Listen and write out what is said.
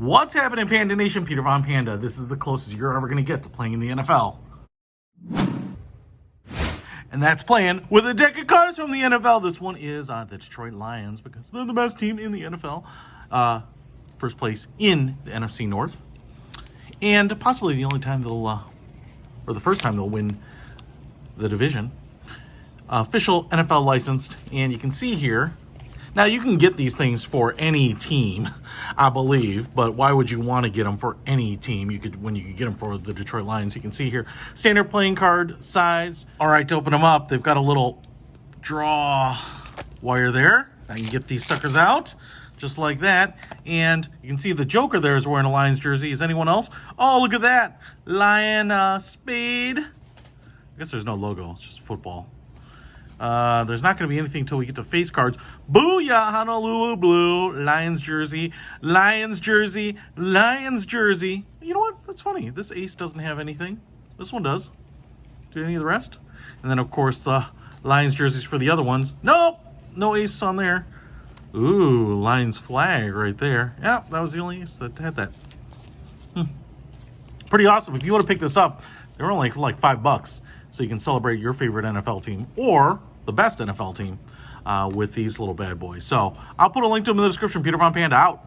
What's happening, Panda Nation? Peter Von Panda. This is the closest you're ever going to get to playing in the NFL. And that's playing with a deck of cards from the NFL. This one is the Detroit Lions because they're the best team in the NFL. First place in the NFC North. And possibly the only time they'll, or the first time they'll win the division. Official NFL licensed. And you can see here, now you can get these things for any team, I believe, but why would you want to get them for any team? When you could get them for the Detroit Lions. You can see here, standard playing card size. All right, to open them up, they've got a little draw wire there. I can get these suckers out just like that. And you can see the Joker there is wearing a Lions jersey. Is anyone else? Oh, look at that. Lion Spade. I guess there's no logo. It's just football. There's not going to be anything until we get to face cards. Booyah, Honolulu Blue, Lions jersey, Lions jersey, Lions jersey. You know what? That's funny. This ace doesn't have anything. This one does. Do any of the rest? And then, of course, the Lions jerseys for the other ones. Nope, no ace on there. Ooh, Lions flag right there. Yeah, that was the only ace that had that. Pretty awesome. If you want to pick this up, they're only like $5, so you can celebrate your favorite NFL team or the best NFL team with these little bad boys. So I'll put a link to them in the description. Peter Von Panda out.